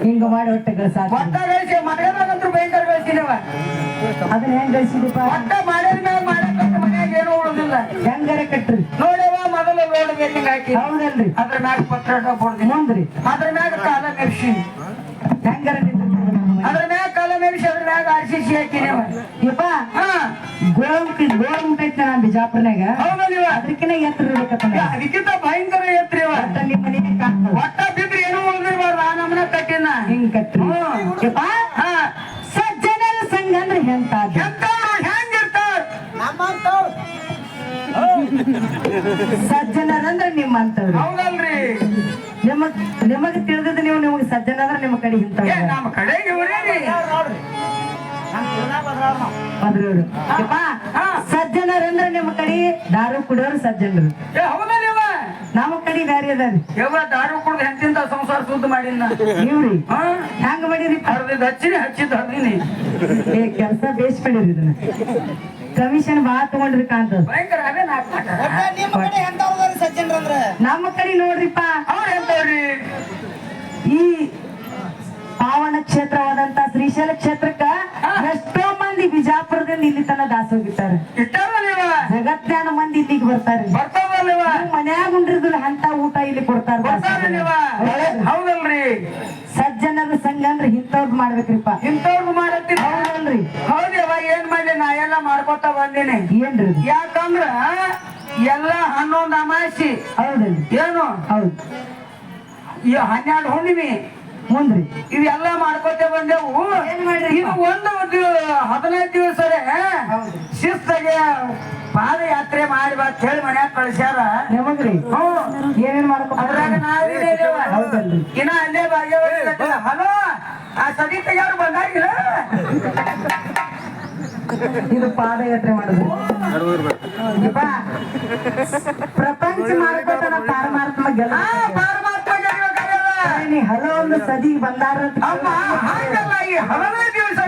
ಹಿಂಗ ಮಾಡಿ ಹೊಟ್ಟೆ ಗಳಿಸಿ ಮನೆಯಾಗಂತೂ ಭಯಂಕರ ಗಳಿಸಿದವ. ಅದನ್ನ ಹೆಂಗ್ ಗಳಿಸಿದಪ್ಪ? ಒಟ್ಟ ಮಾಡಿದ ಮ್ಯಾಗ ಮಾಡಕ್ಕೆ ಮನ್ಯಾಗ ಏನೂ ಉಳಿದಿಲ್ಲ. ಹೆಂಗಾರ ಕಟ್ರಿ ನೋಡವ ಮೊದಲು ರೋಡ್ ಬೇಕಿಂಗ್ ಹಾಕಿ ಹೌದಲ್ರಿ. ಅದ್ರ ಮ್ಯಾಗ ಪತ್ರ ಕೊಡ್ತೀನಿ ಮುಂದ್ರಿ ಅದ್ರ ಮ್ಯಾಗ ಕಾಲ ಮೆರ್ಸಿ ಹೆಂಗಾರ ಅದ್ರ ಮ್ಯಾಗ ಕಾಲ ಮೆರ್ಸಿ ಅದ್ರ ಮ್ಯಾಗ RCC ಹಾಕಿನೇವ. ಯಪ್ಪ ಗೋಳಗುಂಟ ಐತಿ ನಾ ಬಿಜಾಪುರ್ನಾಗ. ಹೌದಲ್ವ? ಅದಕ್ಕಿಂತ ಎತ್ತರ ಇರ್ಬೇಕತ್ತ. ಅದಕ್ಕಿಂತ ಭಯಂಕರ ಎತ್ತರಿವ. ನಿಮ್ ಮನೆಗೆ ಕಾಣ್ತದ. ಒಟ್ಟ ಬಿದ್ರೆ ಏನು ಉಳಿದಿರ್ಬಾರ್ದು ಆ ನಮ್ಮನ ಕಟ್ಟಿನ ಹಿಂಗ್ ಕಟ್ರಿ. ಯಪ್ಪ ಸಜ್ಜನರ ಸಂಘ ಅಂದ್ರೆ ಎಂತಾದ? ಎಂತವ್ರು ಹೆಂಗಿರ್ತಾರ ನಮ್ಮಂತವ್ರು ಸಜ್ಜನರಂದ್ರೆ ನಿಮ್ಮಂತವ್ರು. ಹೌದಲ್ರಿ? ನಿಮಗ್ ತಿಳಿದಿದ್ದು ನೀವು ನಿಮಗ್ ಸಜ್ಜನ ಅಂದ್ರೆ ನಿಮ್ಮ ಕಡೆ ಇಂತವ್ರು. ನಮ್ಮ ಕಡೆಗೆ ಇವ್ರೇರಿ ನೋಡ್ರಿ ನಮ್ ಜೀವನ ಬದ್ಲಾವ್ ನಾವು. ಅದ್ರವ್ರು. ಯಪ್ಪ ಸಜ್ಜನರಂದ್ರೆ ನಿಮ್ಮ ಕಡೆ ದಾರು ಕುಡಿಯೋರು ಸಜ್ಜನರು. ಹೌದಲ್ವ? ನಮ್ಮ ಕಡೆ ಬ್ಯಾರೆ ಅದಾರಿ. ಯಾವ ದಾರು ಕುಡ್ದು ಹೆಂತಿಂತ ಸಂಸಾರ ಸುದ್ದ ಮಾಡಿನ ನೀವ್ರಿ ಹೆಂಗ ಮಾಡಿರಿ? ಹರಿದ ಹಚ್ಚಿದ್ದು ಹರಿದೀನಿ. ಕೆಲಸ ಬೇಸ್ ಮಾಡಿರಿ. ಇದನ್ನ ಕಮಿಷನ್ ಬಾಳ ತಗೊಂಡ್ರಿ ಕಾಣ್ತದ. ಭಯಂಕರ ಅವೇ ನಾಲ್ಕು ಒಟ್ಟ ನಿಮ್ಮ ಕಡೆ ಎಂತವ್ರು ಸಜ್ಜನ್ರಂದ್ರ? ನಮ್ಮ ಕಡೆ ನೋಡ್ರಿಪ್ಪ, ಅವ್ರ ಎಂತವ್ರಿ? ಈ ಪಾವನ ಕ್ಷೇತ್ರವಾದಂತ ಶ್ರೀಶೈಲ ಕ್ಷೇತ್ರಕ್ಕ ಎಷ್ಟೋ ಮಂದಿ ಬಿಜಾಪುರದಿಂದ ಇಲ್ಲಿ ತನ ದಾಸೋಗಿರ್ತಾರೆ. ಇಟ್ಟಾರಲ್ವ? ಜಗತ್ನಾನ ಮಂದಿ ಇಲ್ಲಿಗೆ ಬರ್ತಾರೆ. ಬರ್ತಾವಲ್ವ? ಮನ್ಯಾಗ ಉಂಡ್ರಿದ್ರು ಅಂತ ಊಟ ಇಲ್ಲಿ ಕೊಡ್ತಾರ. ಬರ್ತಾರಲ್ವ? ಹೌದಲ್ರಿ? ಸಜ್ಜನರ ಸಂಘ ಅಂದ್ರೆ ಇಂಥವ್ರದ್ ಮಾಡ್ಬೇಕ್ರಿಪ್ಪ. ಇಂಥವ್ರು ಮಾಡತ್ತೀರಿ? ಹೌದಲ್ರಿ? ಹೌದವ? ಏನ್ ಮಾಡಿ ನಾ ಎಲ್ಲ ಮಾಡ್ಕೊತ ಬಂದೀನಿ. ಏನ್ರಿ? ಯಾಕಂದ್ರ ಎಲ್ಲ 11 ಅಮಾಸಿ ಹೌದಲ್ರಿ? ಏನು ಹೌದು. ಈ 12 ಹುಣ್ಣಿಮೆ ಮುಂದ್ರಿ ಇವೆಲ್ಲ ಮಾಡ್ಕೋತೇ ಬಂದೆವು. ಏನ್ ಮಾಡ್ರಿ? ಇದು ಒಂದು 15 ದಿವಸ ಶಿಸ್ತಾಗೆ ಪಾದಯಾತ್ರೆ ಮಾಡಿ ಬಾ ಅಂತ ಹೇಳಿ ಮನ್ಯಾಗ ಕಳ್ಸ್ಯಾರ. ನಿಮಗ್ರಿ ಏನೇನ್ ಮಾಡ್ಕೊ ಅದ್ರಾಗ ನಾವಿನೇ ಇದೇವ. ಹೌದಲ್ರಿ? ಇನ್ನ ಅಲ್ಲೇ ಭಾಗ್ಯವಹಿಸ್ಲತ್ತಿಲ್ಲ. ಹಲೋ, ಆ ಸದೀತ ಯಾರು ಬಂದಾಗಿಲ್ಲ? ಇದು ಪಾದಯಾತ್ರೆ ಮಾಡುದು. ಪ್ರಪಂಚ ಮಾಡ್ಕೋತಾನ ಪಾರಮಾತ್ಮ ಗೆಲ್ಲ. ಹಲೋ ಒಂದು ಸದಿ ಬಂದಾರ ಅಮ್ಮ ಹಾಗಲ್ಲ, ಈ 15 ದಿವಸ